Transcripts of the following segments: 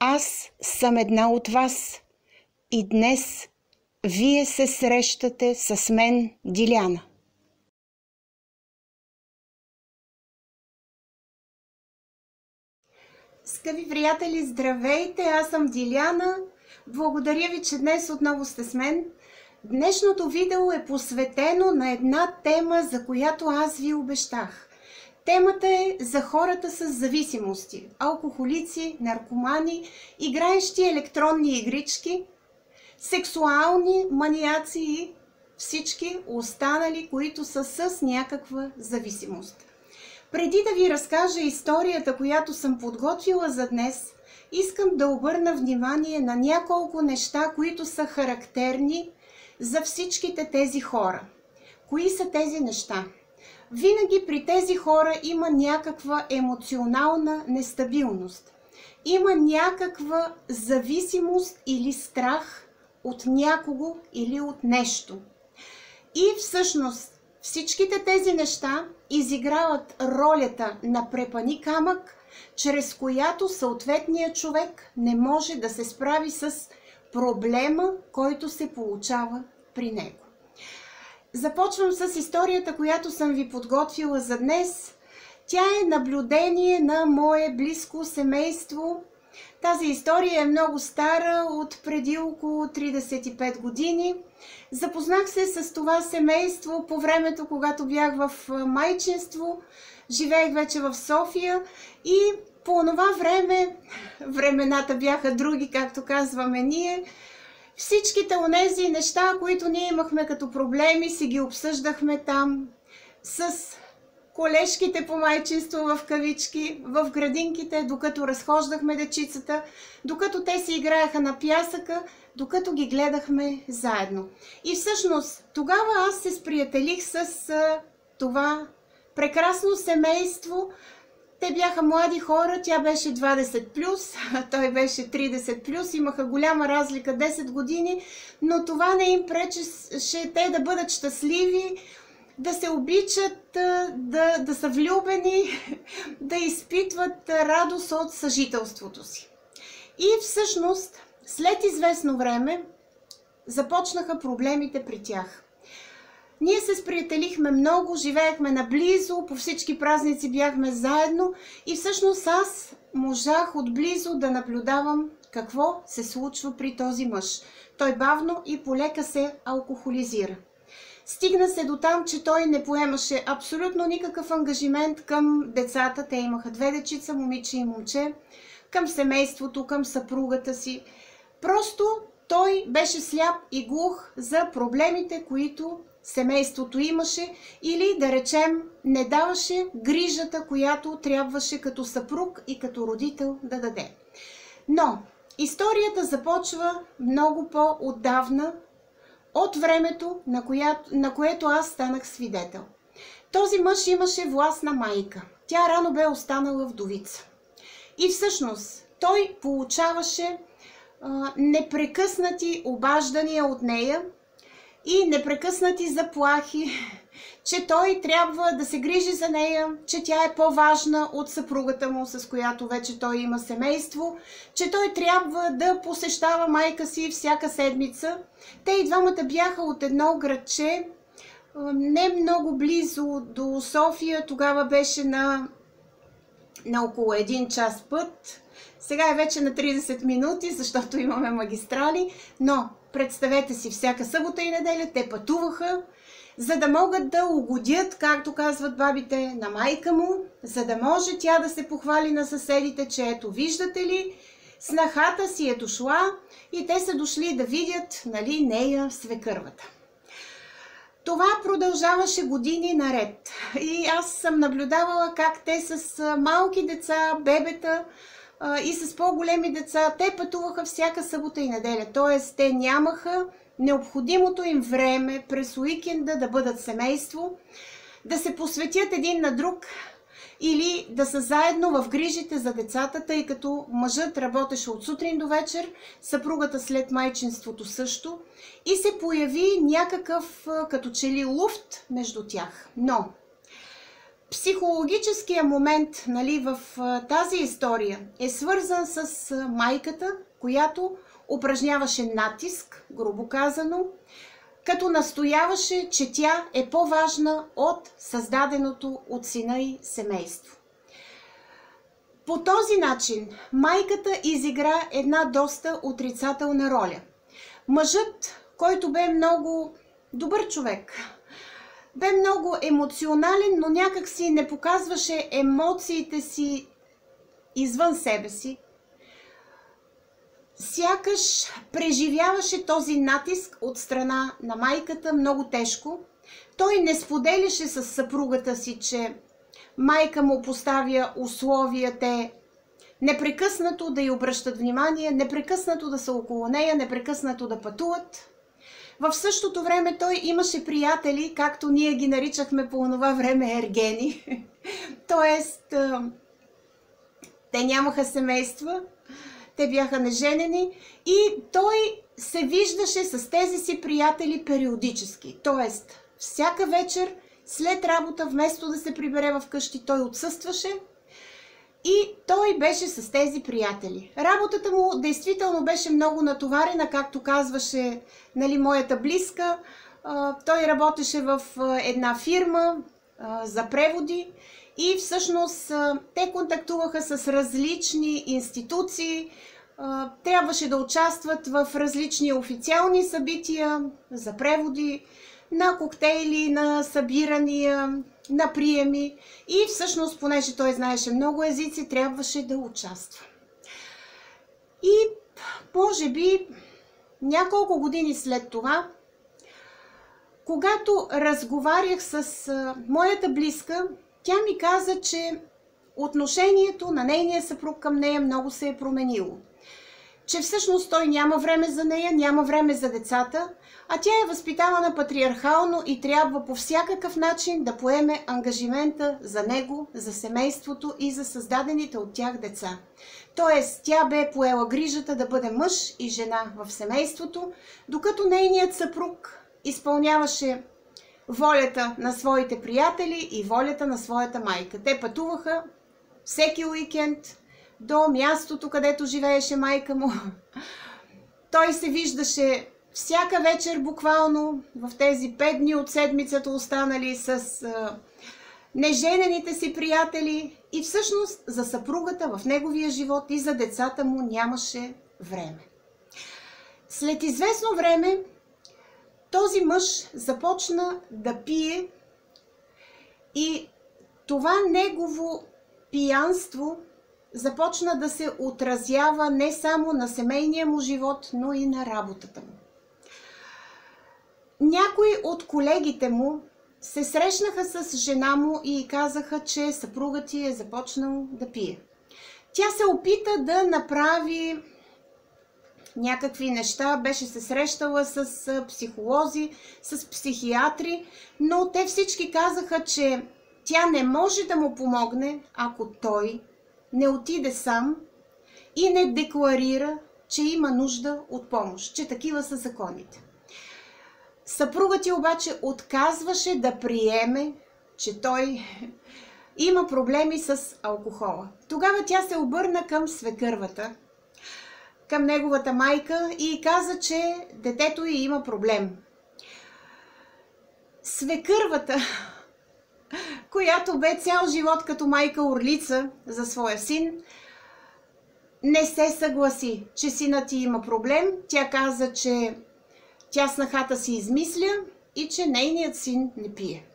Аз съм една от вас и днес вие се срещате с мен, Диляна. Скъпи приятели, здравейте! Аз съм Диляна. Благодаря ви, че днес отново сте с мен. Днешното видео е посветено на една тема, за която аз ви обещах. Темата е за хората с зависимости, алкохолици, наркомани, играещи електронни игрички, сексуални маниаци и всички останали, които са с някаква зависимост. Преди да ви разкажа историята, която съм подготвила за днес, искам да обърна внимание на няколко неща, които са характерни за всичките тези хора. Кои са тези неща? Винаги при тези хора има някаква емоционална нестабилност. Има някаква зависимост или страх от някого или от нещо. И всъщност всичките тези неща изиграват ролята на препъни камък, чрез която съответният човек не може да се справи с проблема, който се получава при него. Започвам с историята, която съм ви подготвила за днес. Тя е наблюдение на мое близко семейство. Тази история е много стара, от преди около 35 години. Запознах се с това семейство по времето, когато бях в майчинство. Живеех вече в София и по това време, времената бяха други, както казваме ние, всичките онези неща, които ние имахме като проблеми, си ги обсъждахме там с колежките по майчинство в кавички, в градинките, докато разхождахме дечицата, докато те си играеха на пясъка, докато ги гледахме заедно. И всъщност тогава аз се сприятелих с това прекрасно семейство. Те бяха млади хора, тя беше 20+, той беше 30+, имаха голяма разлика, 10 години, но това не им пречеше те да бъдат щастливи, да се обичат, да са влюбени, да изпитват радост от съжителството си. И всъщност, след известно време, започнаха проблемите при тях. Ние се сприятелихме много, живеехме наблизо, по всички празници бяхме заедно и всъщност аз можах отблизо да наблюдавам какво се случва при този мъж. Той бавно и полека се алкохолизира. Стигна се до там, че той не поемаше абсолютно никакъв ангажимент към децата. Те имаха 2 дечица, момиче и момче, към семейството, към съпругата си. Просто той беше сляп и глух за проблемите, които семейството имаше, или да речем не даваше грижата, която трябваше като съпруг и като родител да даде. Но историята започва много по-отдавна, от времето, на което аз станах свидетел. Този мъж имаше властна майка. Тя рано бе останала вдовица. И всъщност той получаваше непрекъснати обаждания от нея и непрекъснати заплахи, че той трябва да се грижи за нея, че тя е по-важна от съпругата му, с която вече той има семейство, че той трябва да посещава майка си всяка седмица. Те и двамата бяха от едно градче, не много близо до София, тогава беше на около 1 час път. Сега е вече на 30 минути, защото имаме магистрали, но представете си, всяка събота и неделя те пътуваха, за да могат да угодят, както казват бабите, на майка му, за да може тя да се похвали на съседите, че ето виждате ли, снахата си е дошла и те са дошли да видят, нали, нея свекървата. Това продължаваше години наред и аз съм наблюдавала как те с малки деца, бебета и с по-големи деца, те пътуваха всяка събота и неделя, т.е. те нямаха необходимото им време през уикенда да бъдат семейство, да се посветят един на друг или да са заедно в грижите за децата, тъй като мъжът работеше от сутрин до вечер, съпругата след майчинството също, и се появи някакъв като че ли луфт между тях. Но Психологическия момент, нали, в тази история е свързан с майката, която упражняваше натиск, грубо казано, като настояваше, че тя е по-важна от създаденото от сина й семейство. По този начин майката изигра една доста отрицателна роля. Мъжът, който бе много добър човек, бе много емоционален, но някак си не показваше емоциите си извън себе си. Сякаш преживяваше този натиск от страна на майката много тежко. Той не споделяше с съпругата си, че майка му поставя условия те непрекъснато да й обръщат внимание, непрекъснато да са около нея, непрекъснато да пътуват. В същото време той имаше приятели, както ние ги наричахме по това време ергени. Тоест, те нямаха семейства, те бяха неженени и той се виждаше с тези си приятели периодически. Тоест, всяка вечер след работа, вместо да се прибере в къщи, той отсъстваше и той беше с тези приятели. Работата му действително беше много натоварена, както казваше, нали, моята близка. Той работеше в една фирма за преводи и всъщност те контактуваха с различни институции, трябваше да участват в различни официални събития за преводи, на коктейли, на събирания, на приеми и всъщност, понеже той знаеше много езици, трябваше да участва. И може би няколко години след това, когато разговарях с моята близка, тя ми каза, че отношението на нейния съпруг към нея много се е променило. Че всъщност той няма време за нея, няма време за децата, а тя е възпитавана патриархално и трябва по всякакъв начин да поеме ангажимента за него, за семейството и за създадените от тях деца. Тоест, тя бе поела грижата да бъде мъж и жена в семейството, докато нейният съпруг изпълняваше волята на своите приятели и волята на своята майка. Те пътуваха всеки уикенд до мястото, където живееше майка му. Той се виждаше всяка вечер буквално в тези 5 дни от седмицата останали с неженените си приятели и всъщност за съпругата в неговия живот и за децата му нямаше време. След известно време този мъж започна да пие и това негово пиянство започна да се отразява не само на семейния му живот, но и на работата му. Някои от колегите му се срещнаха с жена му и казаха, че съпругът ти е започнал да пие. Тя се опита да направи някакви неща, беше се срещала с психолози, с психиатри, но те всички казаха, че тя не може да му помогне, ако той не отиде сам и не декларира, че има нужда от помощ, че такива са законите. Съпругът ти обаче отказваше да приеме, че той има проблеми с алкохола. Тогава тя се обърна към свекървата, към неговата майка и каза, че детето й има проблем. Свекървата, която бе цял живот като майка орлица за своя син, не се съгласи, че синът ти има проблем. Тя каза, че тя снахата си измисля и че нейният син не пие.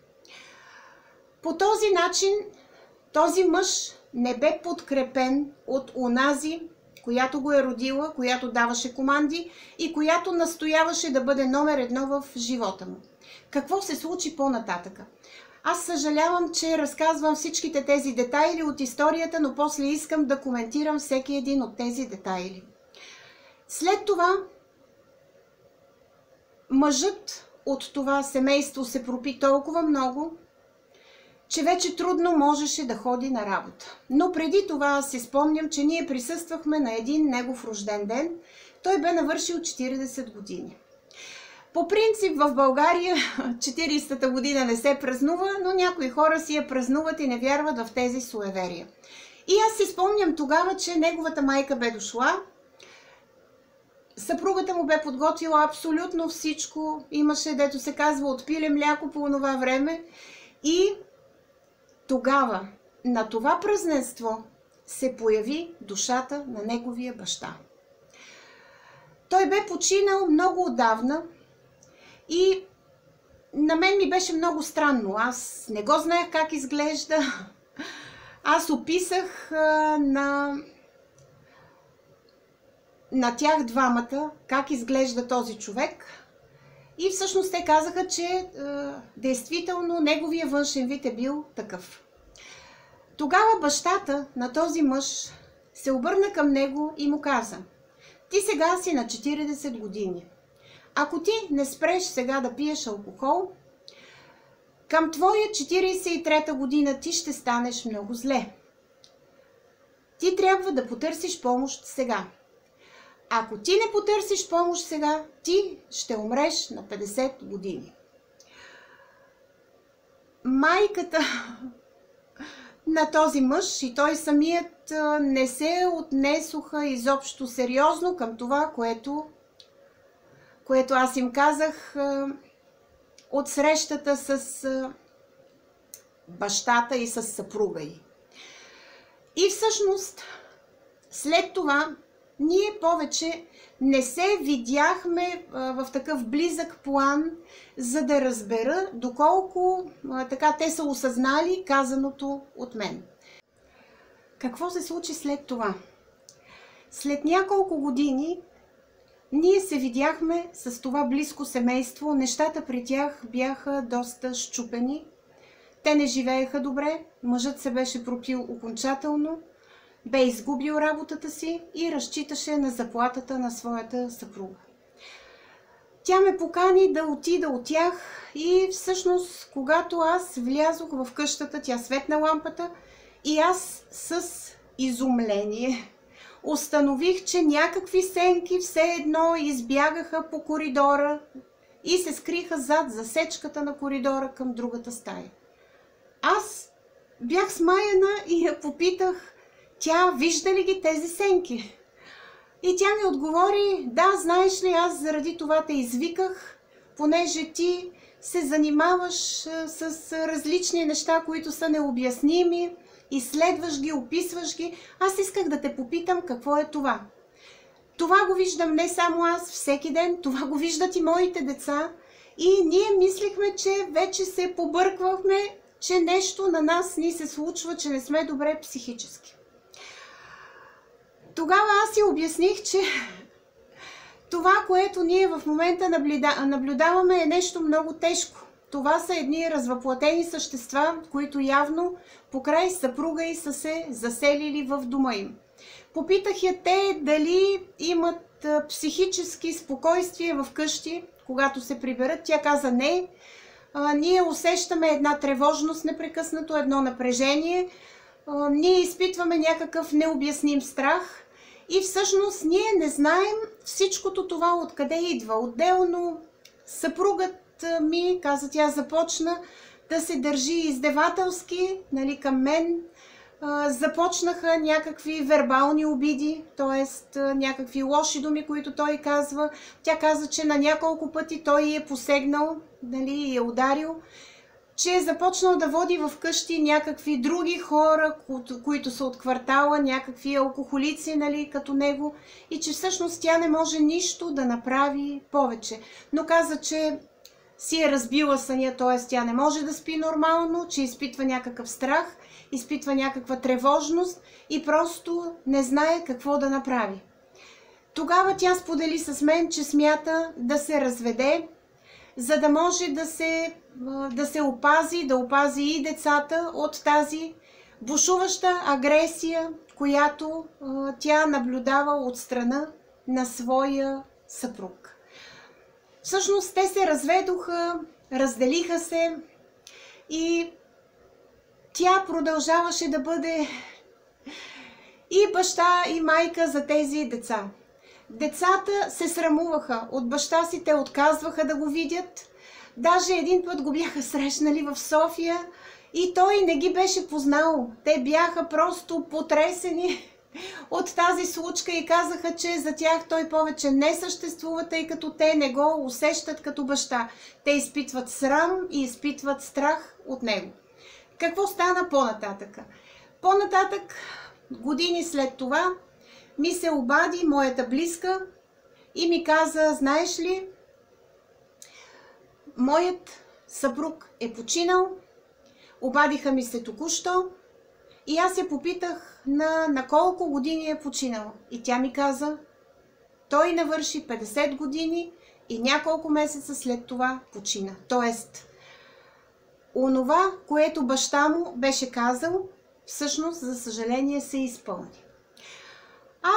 По този начин този мъж не бе подкрепен от онази, която го е родила, която даваше команди и която настояваше да бъде номер 1 в живота му. Какво се случи по-нататъка? Аз съжалявам, че разказвам всичките тези детайли от историята, но после искам да коментирам всеки един от тези детайли. След това мъжът от това семейство се пропи толкова много, че вече трудно можеше да ходи на работа. Но преди това си спомням, че ние присъствахме на един негов рожден ден. Той бе навършил 40 години. По принцип в България 40-та година не се празнува, но някои хора си я празнуват и не вярват в тези суеверия. И аз си спомням тогава, че неговата майка бе дошла, съпругата му бе подготвила абсолютно всичко, имаше, дето се казва, от пиле мляко по това време, и тогава на това празненство се появи душата на неговия баща. Той бе починал много отдавна и на мен ми беше много странно. Аз не го знаех как изглежда. Аз описах на тях двамата как изглежда този човек. И всъщност те казаха, че действително неговия външен вид е бил такъв. Тогава бащата на този мъж се обърна към него и му каза: ти сега си на 40 години. Ако ти не спреш сега да пиеш алкохол, към твоя 43-та година ти ще станеш много зле. Ти трябва да потърсиш помощ сега. Ако ти не потърсиш помощ сега, ти ще умреш на 50 години. Майката на този мъж и той самият не се отнесоха изобщо сериозно към това, което аз им казах от срещата с бащата и с съпруга й. И всъщност след това ние повече не се видяхме в такъв близък план, за да разбера доколко така те са осъзнали казаното от мен. Какво се случи след това? След няколко години ние се видяхме с това близко семейство. Нещата при тях бяха доста счупени. Те не живееха добре, мъжът се беше пропил окончателно, бе изгубил работата си и разчиташе на заплатата на своята съпруга. Тя ме покани да отида от тях и всъщност, когато аз влязох в къщата, тя светна лампата и аз с изумление установих, че някакви сенки все едно избягаха по коридора и се скриха зад засечката на коридора към другата стая. Аз бях смаяна и я попитах: тя вижда ли ги тези сенки? И тя ми отговори: да, знаеш ли, аз заради това те извиках, понеже ти се занимаваш с различни неща, които са необясними, изследваш ги, описваш ги. Аз исках да те попитам какво е това. Това го виждам не само аз всеки ден, това го виждат и моите деца. И ние мислихме, че вече се побърквахме, че нещо на нас ни се случва, че не сме добре психически. Тогава аз си обясних, че това, което ние в момента наблюдаваме, е нещо много тежко. Това са едни развъплатени същества, които явно покрай съпруга й са се заселили в дома им. Попитах я те дали имат психически спокойствие в къщи, когато се приберат. Тя каза: не. Ние усещаме една тревожност непрекъснато, едно напрежение. Ние изпитваме някакъв необясним страх. И всъщност ние не знаем всичкото това откъде идва. Отделно съпругът ми, каза тя, започна да се държи издевателски, нали, към мен. Започнаха някакви вербални обиди, т.е. някакви лоши думи, които той казва. Тя каза, че на няколко пъти той е посегнал, нали, и е ударил, че е започнал да води в къщи някакви други хора, които са от квартала, някакви алкохолици, нали, като него, и че всъщност тя не може нищо да направи повече. Но каза, че си е разбила съня, т.е. тя не може да спи нормално, че изпитва някакъв страх, изпитва някаква тревожност и просто не знае какво да направи. Тогава тя сподели с мен, че смята да се разведе, за да може да се опази, да опази и децата от тази бушуваща агресия, която тя наблюдава от страна на своя съпруг. Всъщност те се разведоха, разделиха се и тя продължаваше да бъде и баща, и майка за тези деца. Децата се срамуваха от баща си, те отказваха да го видят. Даже един път го бяха срещнали в София и той не ги беше познал. Те бяха просто потресени от тази случка и казаха, че за тях той повече не съществува, тъй като те не го усещат като баща. Те изпитват срам и изпитват страх от него. Какво стана по-нататъка? По-нататък, години след това, ми се обади моята близка и ми каза: знаеш ли, моят съпруг е починал, обадиха ми се току-що и аз я попитах на колко години е починал. И тя ми каза: той навърши 50 години и няколко месеца след това почина. Тоест, онова, което баща му беше казал, всъщност, за съжаление, се изпълни.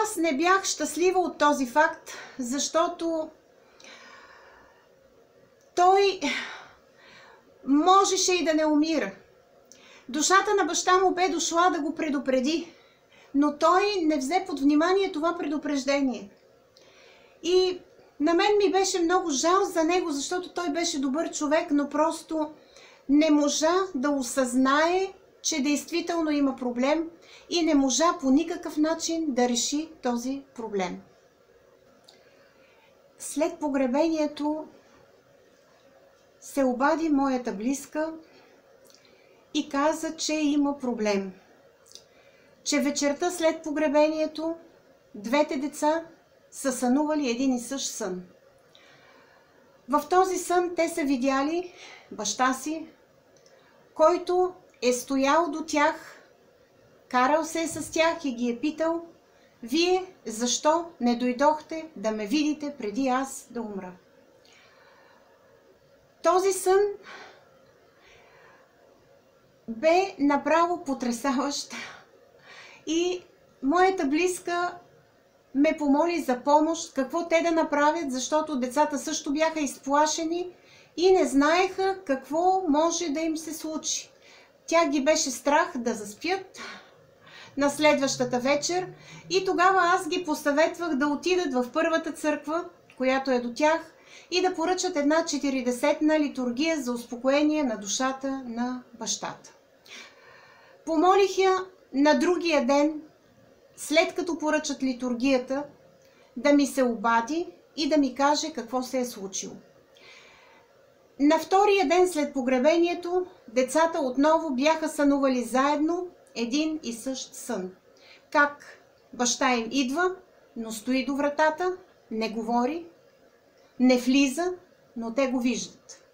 Аз не бях щастлива от този факт, защото той можеше и да не умира. Душата на баща му бе дошла да го предупреди, но той не взе под внимание това предупреждение. И на мен ми беше много жал за него, защото той беше добър човек, но просто не можа да осъзнае, че действително има проблем и не можа по никакъв начин да реши този проблем. След погребението се обади моята близка и каза, че има проблем. Че вечерта след погребението двете деца са сънували един и същ сън. В този сън те са видяли баща си, който е стоял до тях, карал се с тях и ги е питал: вие защо не дойдохте да ме видите преди аз да умра? Този сън бе направо потресаващ и моята близка ме помоли за помощ, какво те да направят, защото децата също бяха изплашени и не знаеха какво може да им се случи. Тя ги беше страх да заспят на следващата вечер и тогава аз ги посъветвах да отидат в първата църква, която е до тях, и да поръчат една 40-на литургия за успокоение на душата на бащата. Помолих я на другия ден, след като поръчат литургията, да ми се обади и да ми каже какво се е случило. На втория ден след погребението, децата отново бяха сънували заедно един и същ сън. Как баща им идва, но стои до вратата, не говори, не влиза, но те го виждат.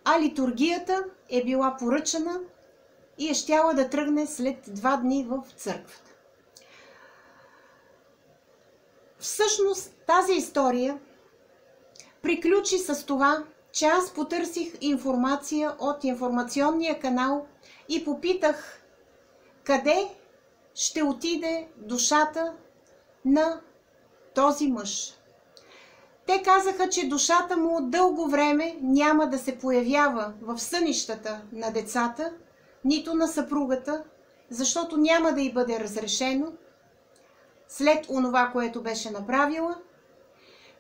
А литургията е била поръчана и е щяла да тръгне след 2 дни в църквата. Всъщност тази история приключи с това, че аз потърсих информация от информационния канал и попитах къде ще отиде душата на този мъж. Те казаха, че душата му дълго време няма да се появява в сънищата на децата, нито на съпругата, защото няма да й бъде разрешено след онова, което беше направила,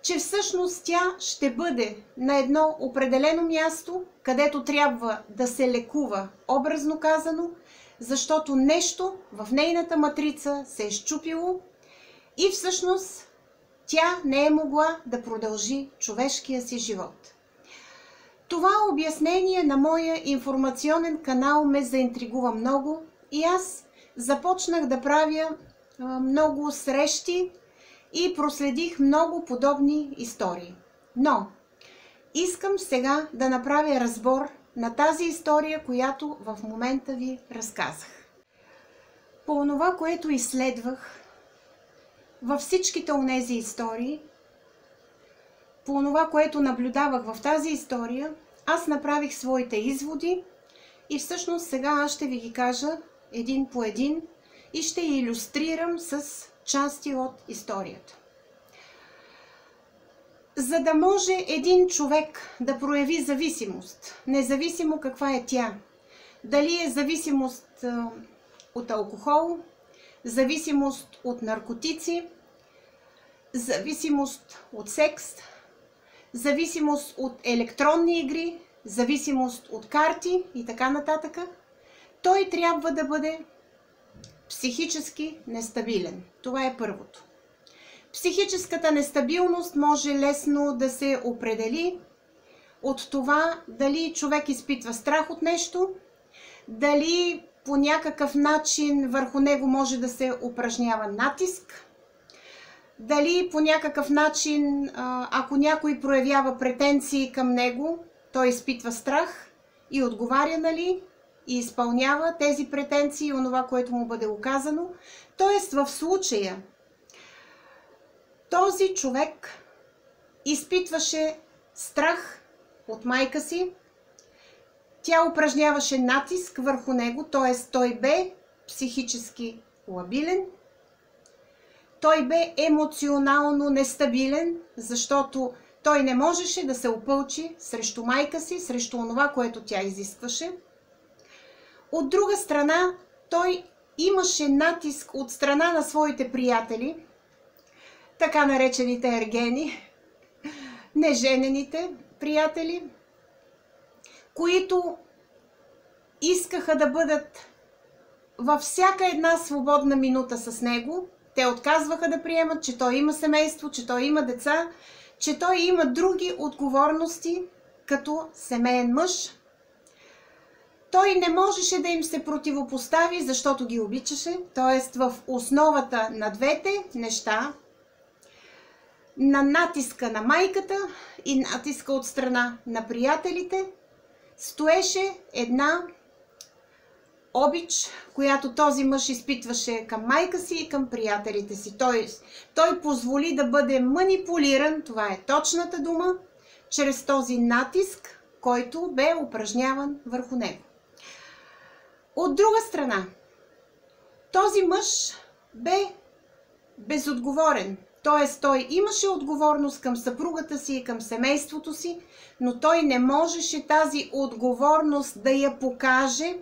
че всъщност тя ще бъде на едно определено място, където трябва да се лекува, образно казано, защото нещо в нейната матрица се е счупило и всъщност тя не е могла да продължи човешкия си живот. Това обяснение на моя информационен канал ме заинтригува много и аз започнах да правя много срещи и проследих много подобни истории. Но искам сега да направя разбор на тази история, която в момента ви разказах. По онова, което изследвах във всичките онези истории, по онова, което наблюдавах в тази история, аз направих своите изводи и всъщност сега аз ще ви ги кажа един по един и ще илюстрирам с части от историята. За да може един човек да прояви зависимост, независимо каква е тя, дали е зависимост от алкохол, зависимост от наркотици зависимост от секс, зависимост от електронни игри, зависимост от карти и така нататък, той трябва да бъде психически нестабилен. Това е първото. Психическата нестабилност може лесно да се определи от това дали човек изпитва страх от нещо, дали по някакъв начин върху него може да се упражнява натиск, дали по някакъв начин, ако някой проявява претенции към него, той изпитва страх и отговаря, нали, и изпълнява тези претенции и онова, което му бъде оказано. Тоест, в случая, този човек изпитваше страх от майка си, тя упражняваше натиск върху него, т.е. той бе психически лабилен, той бе емоционално нестабилен, защото той не можеше да се опълчи срещу майка си, срещу онова, което тя изискваше. От друга страна, той имаше натиск от страна на своите приятели, така наречените ергени, неженените приятели, които искаха да бъдат във всяка една свободна минута с него. Те отказваха да приемат, че той има семейство, че той има деца, че той има други отговорности като семеен мъж. Той не можеше да им се противопостави, защото ги обичаше, т.е. в основата на двете неща, на натиска на майката и натиска от страна на приятелите, стоеше една обич, която този мъж изпитваше към майка си и към приятелите си. Той позволи да бъде манипулиран, това е точната дума, чрез този натиск, който бе упражняван върху него. От друга страна, този мъж бе безотговорен, т.е. той имаше отговорност към съпругата си и към семейството си, но той не можеше тази отговорност да я покаже,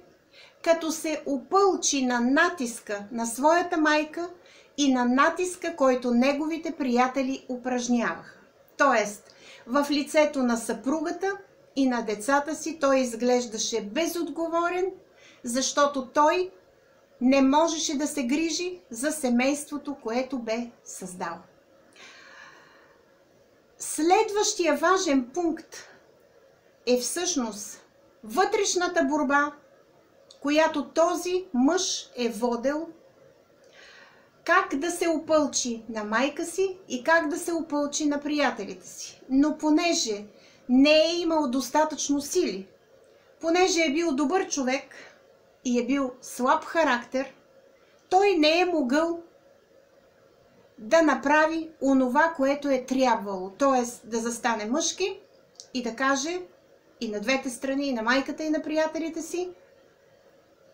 като се опълчи на натиска на своята майка и на натиска, който неговите приятели упражняваха. Тоест, в лицето на съпругата и на децата си той изглеждаше безотговорен, защото той не можеше да се грижи за семейството, което бе създал. Следващия важен пункт е всъщност вътрешната борба, която този мъж е водел, как да се опълчи на майка си и как да се опълчи на приятелите си. Но понеже не е имал достатъчно сили, понеже е бил добър човек и е бил слаб характер, той не е могъл да направи онова, което е трябвало. Т.е. да застане мъжки и да каже и на двете страни, и на майката, и на приятелите си: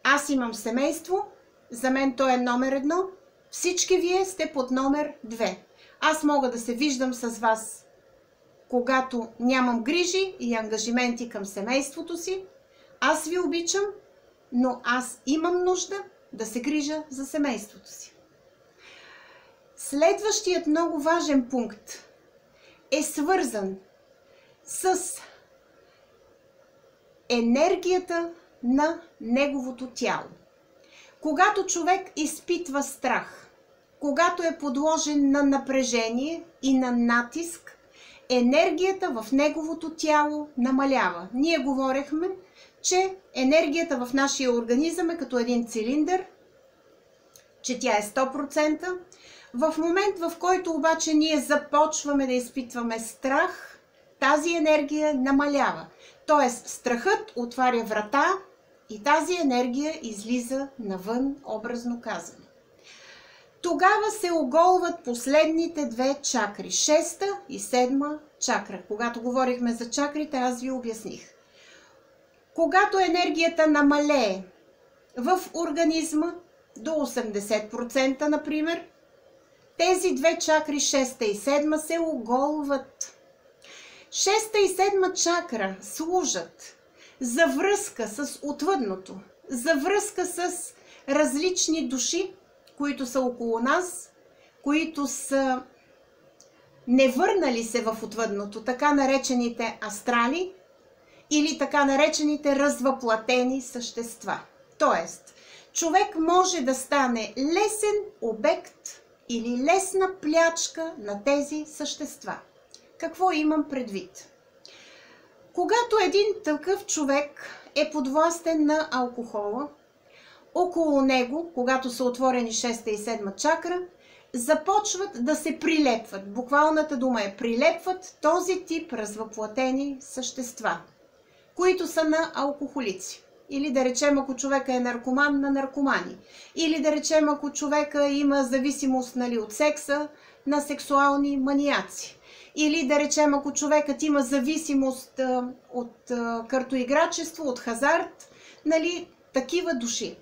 аз имам семейство, за мен то е номер 1, всички вие сте под номер 2. Аз мога да се виждам с вас, когато нямам грижи и ангажименти към семейството си. Аз ви обичам, но аз имам нужда да се грижа за семейството си. Следващият много важен пункт е свързан с енергията на неговото тяло. Когато човек изпитва страх, когато е подложен на напрежение и на натиск, енергията в неговото тяло намалява. Ние говорихме, че енергията в нашия организъм е като един цилиндър, че тя е 100%. В момент, в който обаче ние започваме да изпитваме страх, тази енергия намалява. Тоест, страхът отваря врата и тази енергия излиза навън, образно казано. Тогава се оголват последните две чакри, 6-та и 7-ма чакра. Когато говорихме за чакрите, аз ви обясних. Когато енергията намалее в организма до 80%, например, тези две чакри, 6-та и 7-ма, се оголват. 6-та и 7-ма чакра служат за връзка с отвъдното, за връзка с различни души, които са около нас, които са не върнали се в отвъдното, така наречените астрали или така наречените развъплатени същества. Тоест, човек може да стане лесен обект или лесна плячка на тези същества. Какво имам предвид? Когато един такъв човек е подвластен на алкохола, около него, когато са отворени 6-та и 7-ма чакра, започват да се прилепват. Буквалната дума е прилепват този тип развъплатени същества, които са на алкохолици. Или да речем, ако човека е наркоман, на наркомани. Или да речем, ако човека има зависимост, нали, от секса, на сексуални маниаци. Или да речем, ако човекът има зависимост от картоиграчество, от хазарт, нали, такива души.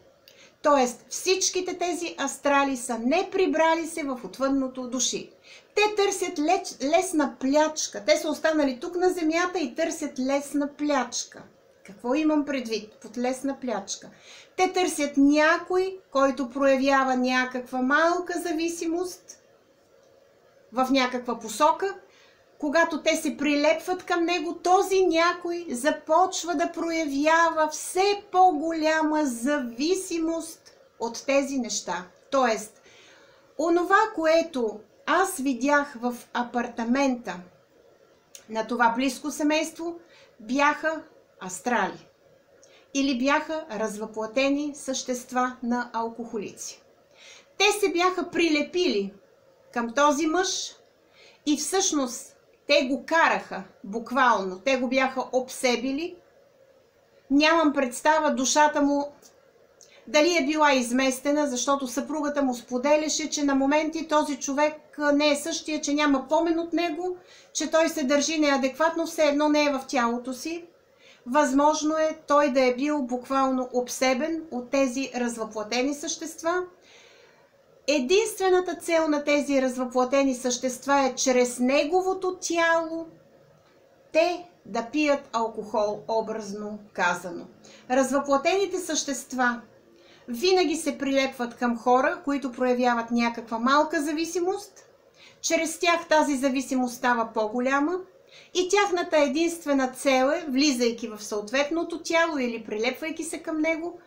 Тоест, всичките тези астрали са не прибрали се в отвъдното души. Те търсят лесна плячка. Те са останали тук на земята и търсят лесна плячка. Какво имам предвид под лесна плячка? Те търсят някой, който проявява някаква малка зависимост в някаква посока. Когато те се прилепват към него, този някой започва да проявява все по-голяма зависимост от тези неща. Тоест, онова, което аз видях в апартамента на това близко семейство, бяха астрали или бяха развъплатени същества на алкохолици. Те се бяха прилепили към този мъж и всъщност те го караха, буквално. Те го бяха обсебили. Нямам представа душата му дали е била изместена, защото съпругата му споделяше, че на моменти този човек не е същия, че няма помен от него, че той се държи неадекватно, все едно не е в тялото си. Възможно е той да е бил буквално обсебен от тези развъплатени същества. Единствената цел на тези развъплатени същества е чрез неговото тяло те да пият алкохол, образно казано. Развъплатените същества винаги се прилепват към хора, които проявяват някаква малка зависимост. Чрез тях тази зависимост става по-голяма и тяхната единствена цел е, влизайки в съответното тяло или прилепвайки се към него,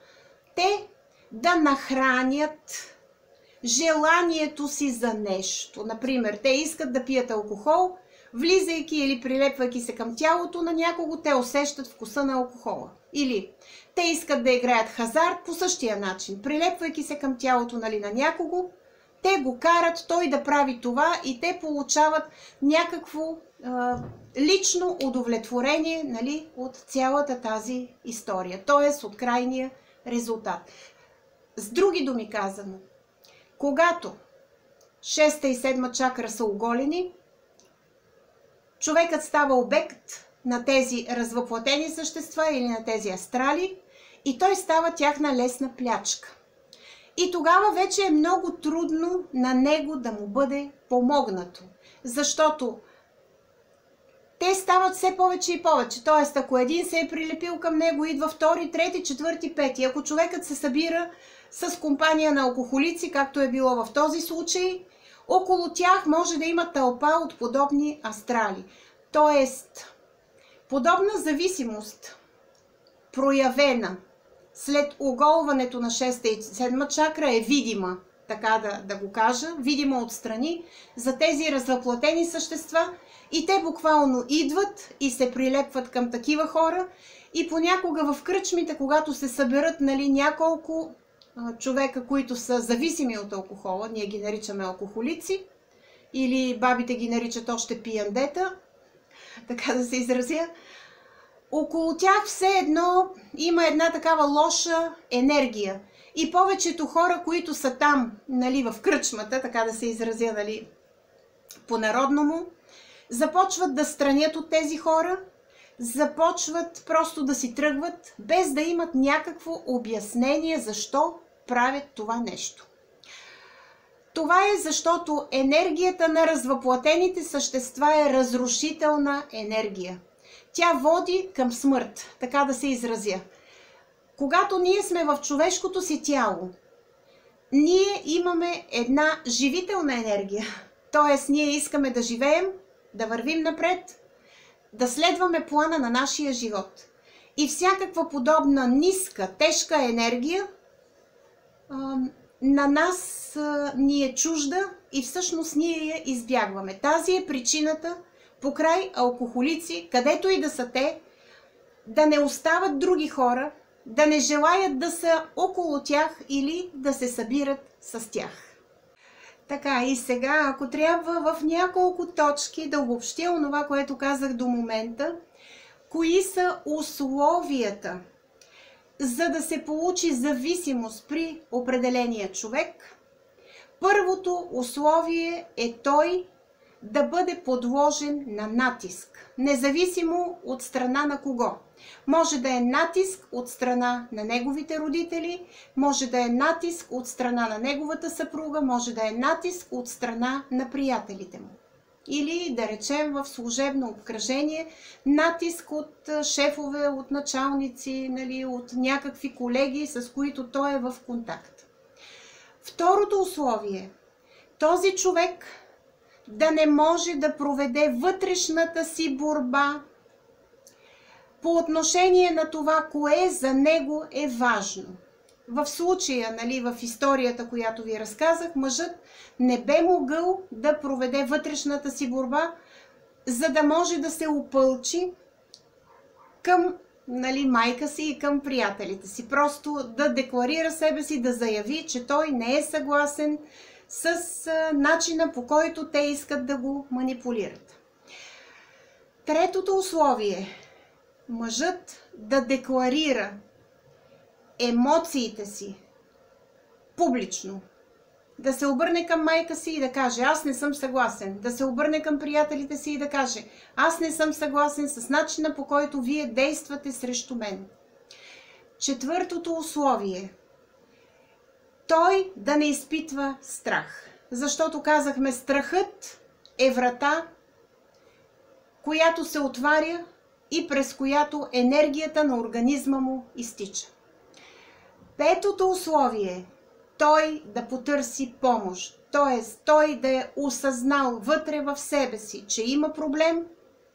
те да нахранят желанието си за нещо. Например, те искат да пият алкохол, влизайки или прилепвайки се към тялото на някого, те усещат вкуса на алкохола. Или те искат да играят хазарт по същия начин, прилепвайки се към тялото, нали, на някого, те го карат той да прави това и те получават някакво лично удовлетворение, нали, от цялата тази история, т.е. от крайния резултат. С други думи казано, когато 6-та и 7-ма чакра са оголени, човекът става обект на тези развъплатени същества или на тези астрали и той става тяхна лесна плячка. И тогава вече е много трудно на него да му бъде помогнато, защото те стават все повече и повече. Тоест, ако един се е прилепил към него, идва втори, трети, четвърти, пети. Ако човекът се събира с компания на алкохолици, както е било в този случай, около тях може да има тълпа от подобни астрали. Тоест, подобна зависимост, проявена след оголването на 6-та и 7-ма чакра, е видима, така да го кажа, видима отстрани за тези развъплатени същества и те буквално идват и се прилепват към такива хора и понякога в кръчмите, когато се съберат, нали, няколко човека, които са зависими от алкохола, ние ги наричаме алкохолици, или бабите ги наричат още пияндета, така да се изразя, около тях все едно има една такава лоша енергия. И повечето хора, които са там, нали, в кръчмата, така да се изразя, нали, по-народному, започват да странят от тези хора, започват просто да си тръгват, без да имат някакво обяснение защо правят това нещо. Това е защото енергията на развъплатените същества е разрушителна енергия. Тя води към смърт, така да се изразя. Когато ние сме в човешкото си тяло, ние имаме една живителна енергия. Тоест, ние искаме да живеем, да вървим напред, да следваме плана на нашия живот. И всякаква подобна ниска, тежка енергия на нас ни е чужда и всъщност ние я избягваме. Тази е причината покрай алкохолици, където и да са те, да не остават други хора, да не желаят да са около тях или да се събират с тях. Така, и сега, ако трябва в няколко точки да обобщя онова, което казах до момента, кои са условията, за да се получи зависимост при определения човек? Първото условие е той да бъде подложен на натиск, независимо от страна на кого. Може да е натиск от страна на неговите родители, може да е натиск от страна на неговата съпруга, може да е натиск от страна на приятелите му. Или, да речем, в служебно обкръжение, натиск от шефове, от началници, от някакви колеги, с които той е в контакт. Второто условие – този човек да не може да проведе вътрешната си борба по отношение на това, кое за него е важно. В случая, в историята, която ви разказах, мъжът не бе могъл да проведе вътрешната си борба, за да може да се опълчи към майка си и към приятелите си. Просто да декларира себе си, да заяви, че той не е съгласен с начина, по който те искат да го манипулират. Третото условие – мъжът да декларира емоциите си публично. Да се обърне към майка си и да каже: аз не съм съгласен. Да се обърне към приятелите си и да каже: аз не съм съгласен с начина, по който вие действате срещу мен. Четвъртото условие – той да не изпитва страх. Защото казахме, страхът е врата, която се отваря и през която енергията на организма му изтича. Петото условие – той да потърси помощ. Т.е. той да е осъзнал вътре в себе си, че има проблем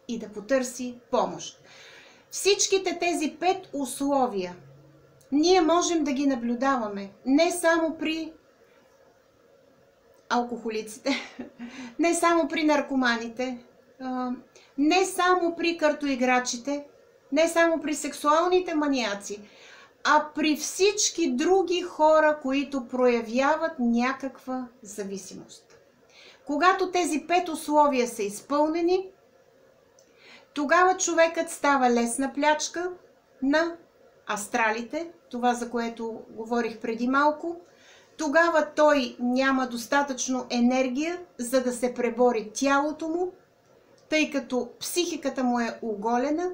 и да потърси помощ. Всичките тези 5 условия ние можем да ги наблюдаваме не само при алкохолиците, не само при наркоманите, не само при картоиграчите, не само при сексуалните маниаци, а при всички други хора, които проявяват някаква зависимост. Когато тези 5 условия са изпълнени, тогава човекът става лесна плячка на астралите, това за което говорих преди малко. Тогава той няма достатъчно енергия, за да се пребори тялото му, тъй като психиката му е оголена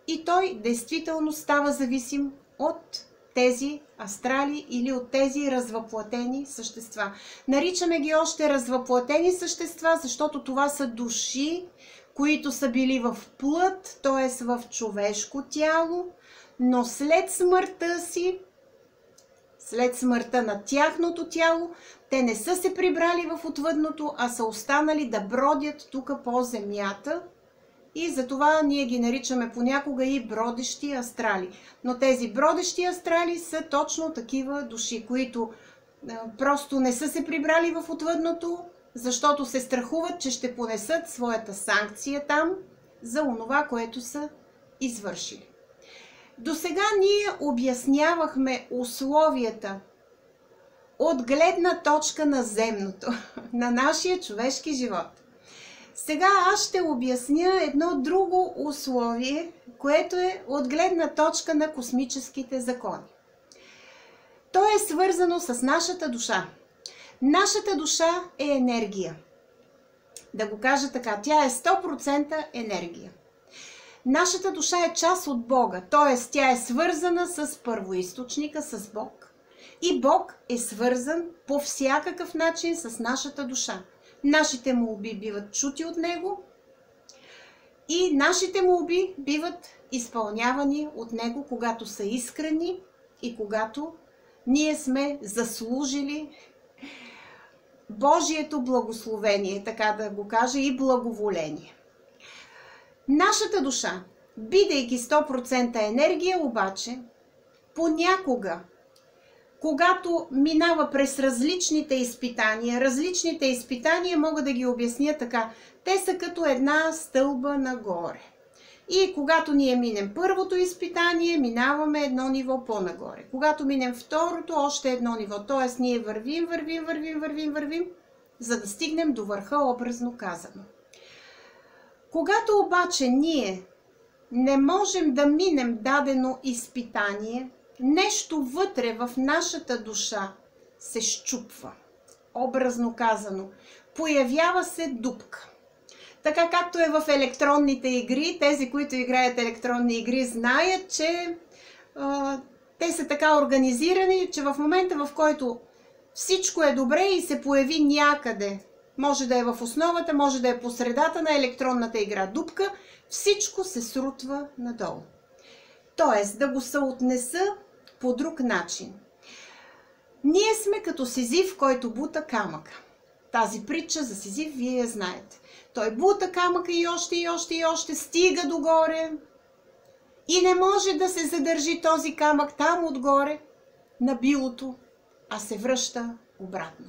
и той действително става зависим от тези астрали или от тези развъплатени същества. Наричаме ги още развъплатени същества, защото това са души, които са били в плът, т.е. в човешко тяло, но след смъртта си, след смъртта на тяхното тяло, те не са се прибрали в отвъдното, а са останали да бродят тук по земята. И затова ние ги наричаме понякога и бродещи астрали. Но тези бродещи астрали са точно такива души, които просто не са се прибрали в отвъдното, защото се страхуват, че ще понесат своята санкция там за онова, което са извършили. До сега ние обяснявахме условията от гледна точка на земното, на нашия човешки живот. Сега аз ще обясня едно друго условие, което е от гледна точка на космическите закони. То е свързано с нашата душа. Нашата душа е енергия. Да го кажа така, тя е 100% енергия. Нашата душа е част от Бога, т.е. тя е свързана с първоизточника, с Бог. И Бог е свързан по всякакъв начин с нашата душа. Нашите молби биват чути от Него и нашите молби биват изпълнявани от Него, когато са искрени и когато ние сме заслужили Божието благословение, така да го кажа, и благоволение. Нашата душа, бидейки 100% енергия, обаче, понякога, когато минава през различните изпитания мога да ги обясня така. Те са като една стълба нагоре. И когато ние минем първото изпитание, минаваме едно ниво по-нагоре. Когато минем второто, още едно ниво. Тоест ние вървим, за да стигнем до върха, образно казано. Когато обаче ние не можем да минем дадено изпитание, нещо вътре в нашата душа се счупва. Образно казано, появява се дупка. Така както е в електронните игри, тези, които играят електронни игри, знаят, че те са така организирани, че в момента, в който всичко е добре и се появи някъде, може да е в основата, може да е по средата на електронната игра дупка, всичко се срутва надолу. Тоест, да го съотнеса по друг начин. Ние сме като Сизиф, който бута камъка. Тази притча за Сизиф вие я знаете. Той бута камъка и още, стига догоре и не може да се задържи този камък там отгоре на билото, а се връща обратно.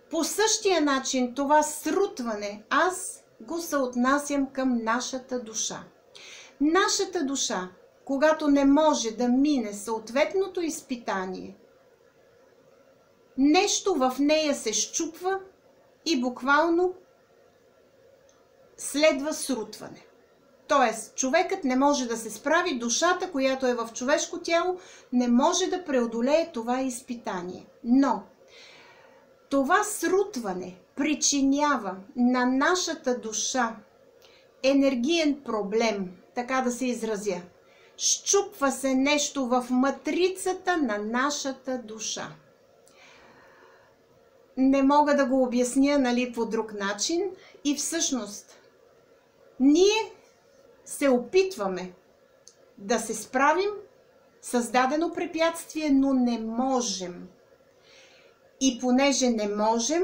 По същия начин това срутване аз го съотнасям към нашата душа. Нашата душа, когато не може да мине съответното изпитание, нещо в нея се счупва и буквално следва срутване. Тоест, човекът не може да се справи, душата, която е в човешко тяло, не може да преодолее това изпитание. Но това срутване причинява на нашата душа енергиен проблем, така да се изразя. Счупва се нещо в матрицата на нашата душа. Не мога да го обясня, по друг начин. И всъщност, ние се опитваме да се справим с дадено препятствие, но не можем. И понеже не можем,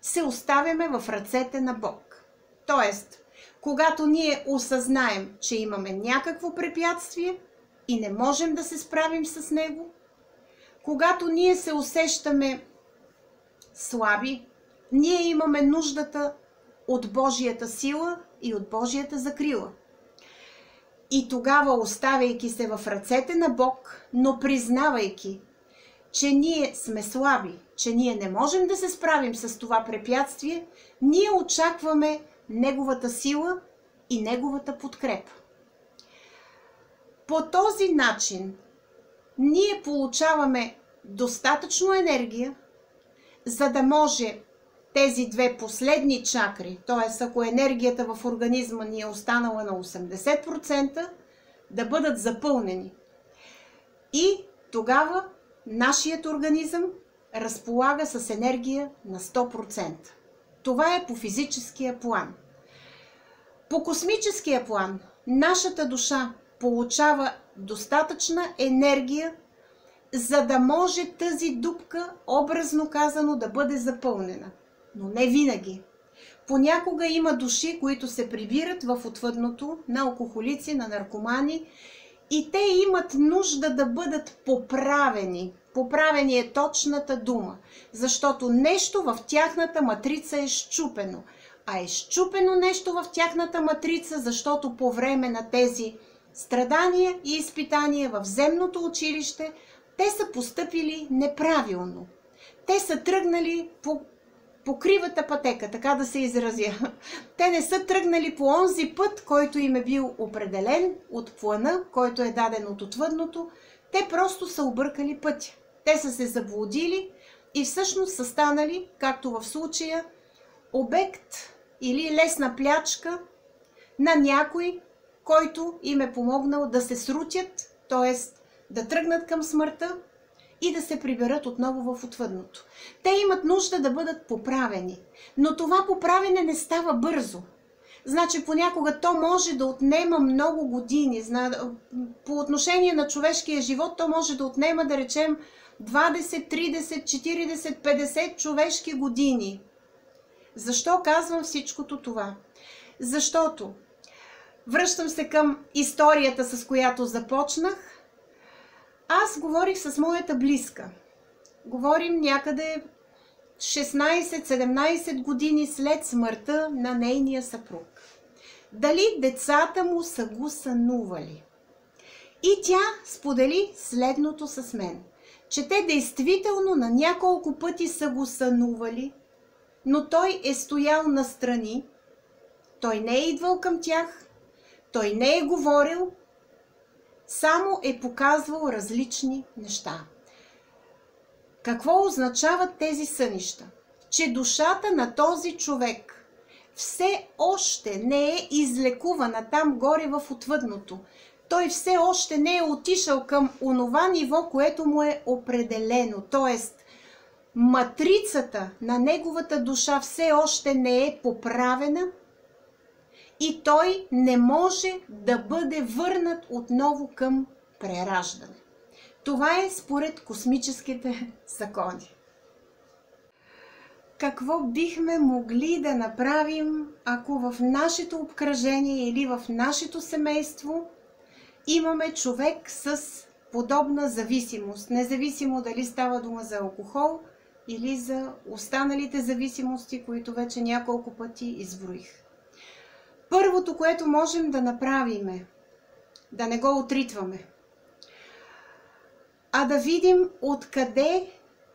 се оставяме в ръцете на Бог. Тоест, когато ние осъзнаем, че имаме някакво препятствие и не можем да се справим с него, когато ние се усещаме слаби, ние имаме нуждата от Божията сила и от Божията закрила. И тогава, оставяйки се в ръцете на Бог, но признавайки, че ние сме слаби, че ние не можем да се справим с това препятствие, ние очакваме Неговата сила и Неговата подкрепа. По този начин ние получаваме достатъчно енергия, за да може тези две последни чакри, т.е. ако енергията в организма ни е останала на 80%, да бъдат запълнени. И тогава нашият организъм разполага с енергия на 100%. Това е по физическия план. По космическия план нашата душа получава достатъчна енергия, за да може тази дупка, образно казано, да бъде запълнена. Но не винаги. Понякога има души, които се прибират в отвъдното на алкохолици, на наркомани и те имат нужда да бъдат поправени. Поправени е точната дума, защото нещо в тяхната матрица е счупено. А е счупено нещо в тяхната матрица, защото по време на тези страдания и изпитания в земното училище те са постъпили неправилно. Те са тръгнали по кривата пътека, така да се изразя. Те не са тръгнали по онзи път, който им е бил определен от плана, който е даден от отвъдното. Те просто са объркали пътя. Те са се заблудили и всъщност са станали, както в случая, обект или лесна плячка на някой, който им е помогнал да се срутят, т.е. да тръгнат към смъртта и да се приберат отново в отвъдното. Те имат нужда да бъдат поправени, но това поправене не става бързо. Значи понякога то може да отнема много години. По отношение на човешкия живот то може да отнема, да речем, 20, 30, 40, 50 човешки години. Защо казвам всичкото това? Защото връщам се към историята, с която започнах. Аз говорих с моята близка. Говорим някъде 16-17 години след смъртта на нейния съпруг. Дали децата му са го сънували? И тя сподели следното с мен, че те действително на няколко пъти са го сънували, но той е стоял настрани, той не е идвал към тях, той не е говорил, само е показвал различни неща. Какво означават тези сънища? Че душата на този човек все още не е излекувана там горе в отвъдното. Той все още не е отишъл към онова ниво, което му е определено. Тоест, матрицата на неговата душа все още не е поправена и той не може да бъде върнат отново към прераждане. Това е според космическите закони. Какво бихме могли да направим, ако в нашето обкръжение или в нашето семейство имаме човек с подобна зависимост, независимо дали става дума за алкохол или за останалите зависимости, които вече няколко пъти изброих? Първото, което можем да направим, е да не го отритваме, а да видим откъде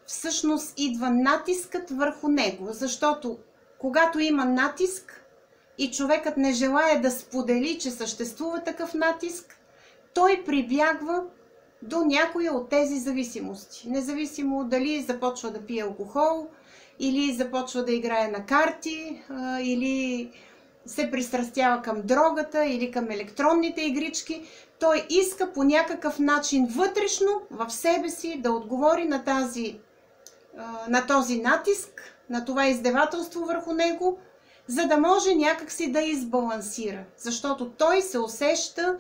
всъщност идва натискът върху него. Защото когато има натиск и човекът не желае да сподели, че съществува такъв натиск, той прибягва до някоя от тези зависимости. Независимо дали започва да пие алкохол, или започва да играе на карти, или се пристрастява към дрогата или към електронните игрички, той иска по някакъв начин вътрешно в себе си да отговори на този натиск, на това издевателство върху него, за да може някакси да избалансира. Защото той се усеща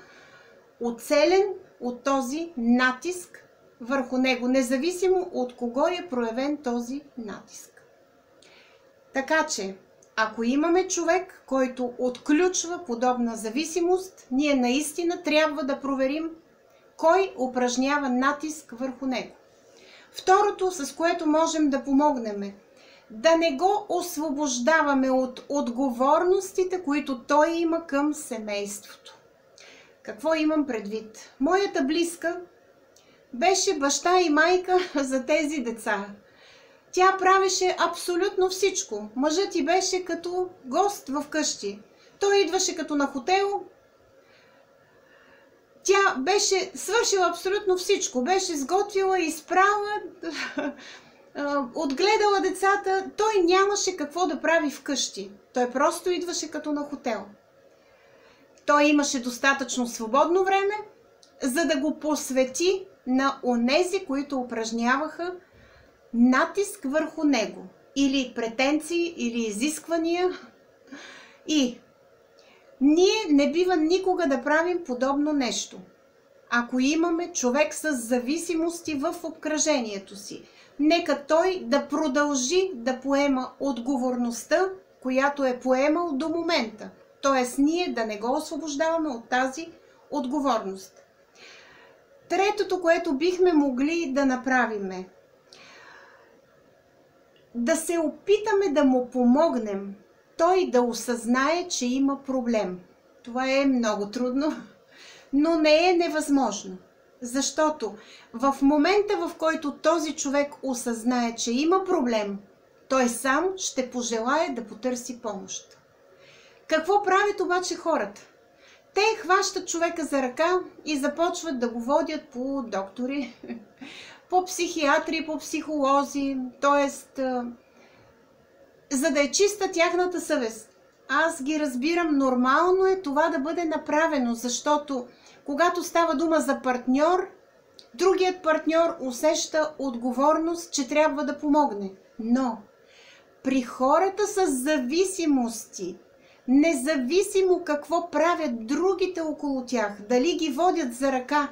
оцелен от този натиск върху него, независимо от кого е проявен този натиск. Така че, ако имаме човек, който отключва подобна зависимост, ние наистина трябва да проверим кой упражнява натиск върху него. Второто, с което можем да помогнем, е да не го освобождаваме от отговорностите, които той има към семейството. Какво имам предвид? Моята близка беше баща и майка за тези деца. Тя правеше абсолютно всичко. Мъжът ти беше като гост в къщи. Той идваше като на хотел. Тя беше свършила абсолютно всичко. Беше сготвила, изправила, отгледала децата. Той нямаше какво да прави вкъщи. Той просто идваше като на хотел. Той имаше достатъчно свободно време, за да го посвети на онези, които упражняваха натиск върху него. Или претенции, или изисквания. И ние не бива никога да правим подобно нещо. Ако имаме човек с зависимости в обкръжението си, нека той да продължи да поема отговорността, която е поемал до момента. Тоест ние да не го освобождаваме от тази отговорност. Третото, което бихме могли да направим, е да се опитаме да му помогнем, той да осъзнае, че има проблем. Това е много трудно, но не е невъзможно. Защото в момента, в който този човек осъзнае, че има проблем, той сам ще пожелае да потърси помощ. Какво правят обаче хората? Те хващат човека за ръка и започват да го водят по доктори, по психиатри, по психолози, т.е. за да е чиста тяхната съвест. Аз ги разбирам, нормално е това да бъде направено, защото когато става дума за партньор, другият партньор усеща отговорност, че трябва да помогне. Но при хората с зависимости, независимо какво правят другите около тях, дали ги водят за ръка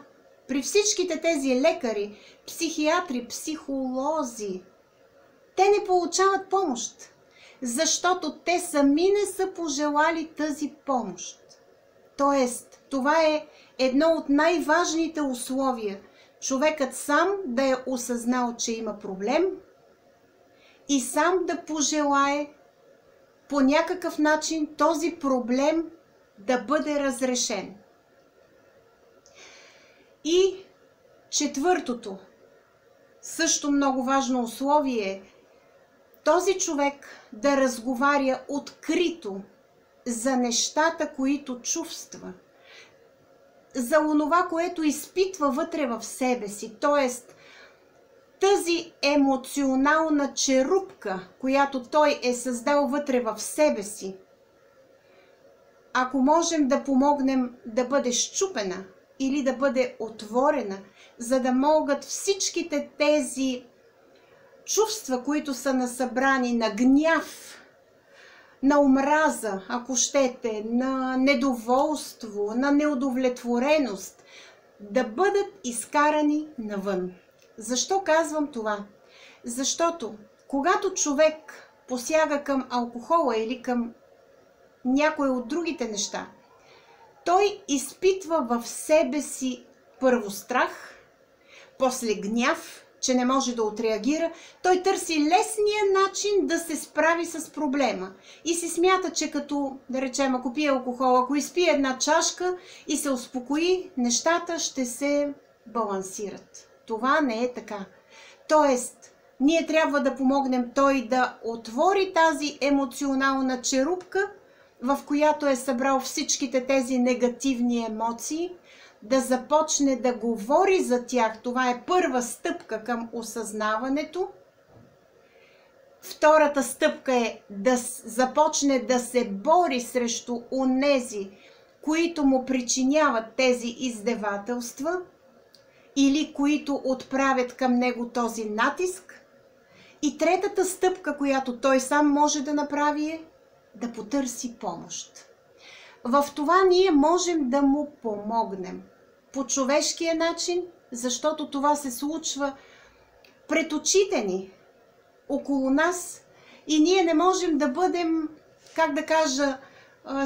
при всичките тези лекари, психиатри, психолози, те не получават помощ, защото те сами не са пожелали тази помощ. Тоест, това е едно от най-важните условия. Човекът сам да е осъзнал, че има проблем и сам да пожелае по някакъв начин този проблем да бъде разрешен. И четвъртото, също много важно условие е този човек да разговаря открито за нещата, които чувства, за онова, което изпитва вътре в себе си, т.е. тази емоционална черупка, която той е създал вътре в себе си. Ако можем да помогнем да бъде счупена или да бъде отворена, за да могат всичките тези чувства, които са насъбрани на гняв, на омраза, ако щете, на недоволство, на неудовлетвореност, да бъдат изкарани навън. Защо казвам това? Защото когато човек посяга към алкохола или към някои от другите неща, той изпитва в себе си първо страх, после гняв, че не може да отреагира. Той търси лесния начин да се справи с проблема и си смята, че като, да речем, ако пие алкохол, ако изпие една чашка и се успокои, нещата ще се балансират. Това не е така. Тоест, ние трябва да помогнем той да отвори тази емоционална черупка, в която е събрал всичките тези негативни емоции, да започне да говори за тях. Това е първа стъпка към осъзнаването. Втората стъпка е да започне да се бори срещу онези, които му причиняват тези издевателства или които отправят към него този натиск. И третата стъпка, която той сам може да направи, е да потърси помощ. В това ние можем да му помогнем по човешкия начин, защото това се случва пред очите ни, около нас, и ние не можем да бъдем, как да кажа,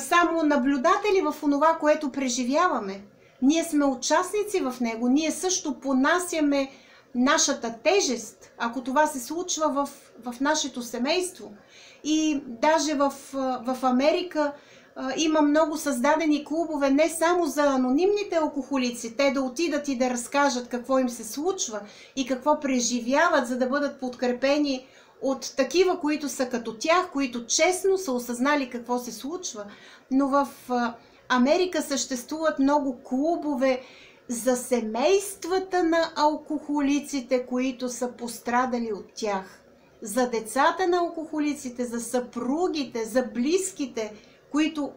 само наблюдатели в онова, което преживяваме. Ние сме участници в него, ние също понасяме нашата тежест, ако това се случва в нашето семейство. И даже в Америка има много създадени клубове не само за анонимните алкохолици, те да отидат и да разкажат какво им се случва и какво преживяват, за да бъдат подкрепени от такива, които са като тях, които честно са осъзнали какво се случва. Но в Америка съществуват много клубове за семействата на алкохолиците, които са пострадали от тях. За децата на алкохолиците, за съпругите, за близките, които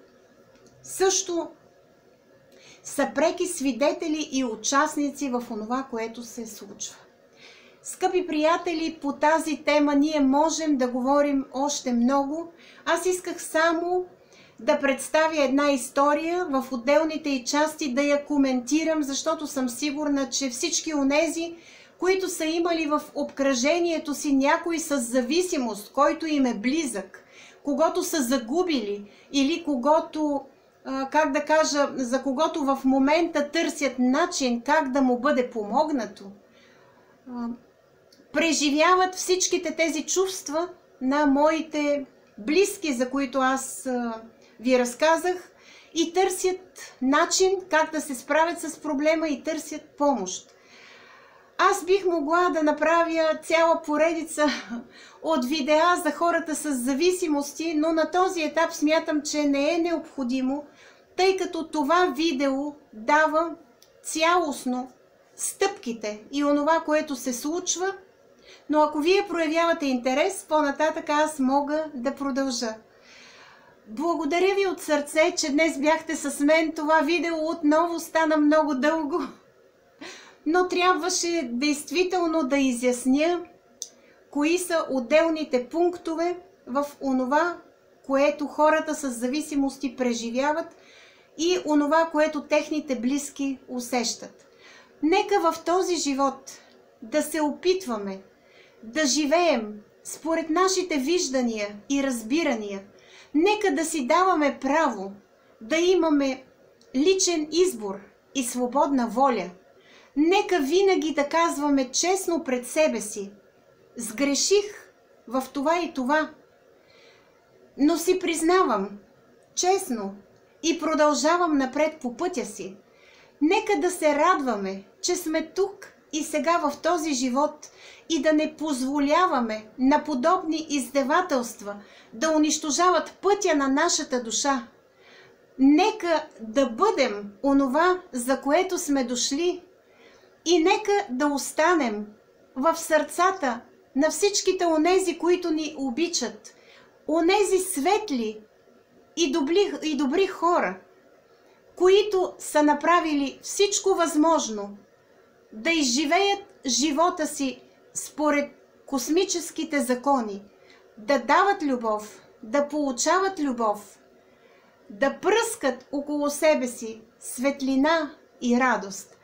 също са преки свидетели и участници в онова, което се случва. Скъпи приятели, по тази тема ние можем да говорим още много. Аз исках само да представя една история в отделните й части, да я коментирам, защото съм сигурна, че всички онези, които са имали в обкръжението си някой с зависимост, който им е близък, когото са загубили или когото, как да кажа, за когото в момента търсят начин как да му бъде помогнато, преживяват всичките тези чувства на моите близки, за които аз ви разказах, и търсят начин как да се справят с проблема и търсят помощ. Аз бих могла да направя цяла поредица от видеа за хората с зависимости, но на този етап смятам, че не е необходимо, тъй като това видео дава цялостно стъпките и онова, което се случва, но ако вие проявявате интерес, по-нататък аз мога да продължа. Благодаря ви от сърце, че днес бяхте с мен. Това видео отново стана много дълго, но трябваше действително да изясня кои са отделните пунктове в онова, което хората с зависимости преживяват и онова, което техните близки усещат. Нека в този живот да се опитваме да живеем според нашите виждания и разбирания. Нека да си даваме право да имаме личен избор и свободна воля. Нека винаги да казваме честно пред себе си: сгреших в това и това, но си признавам честно и продължавам напред по пътя си. Нека да се радваме, че сме тук и сега в този живот и да не позволяваме на подобни издевателства да унищожават пътя на нашата душа. Нека да бъдем онова, за което сме дошли, и нека да останем в сърцата на всичките онези, които ни обичат, онези светли и добри хора, които са направили всичко възможно да изживеят живота си според космическите закони, да дават любов, да получават любов, да пръскат около себе си светлина и радост.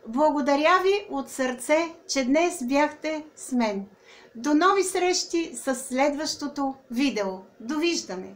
Благодаря ви от сърце, че днес бяхте с мен. До нови срещи с следващото видео. Довиждане!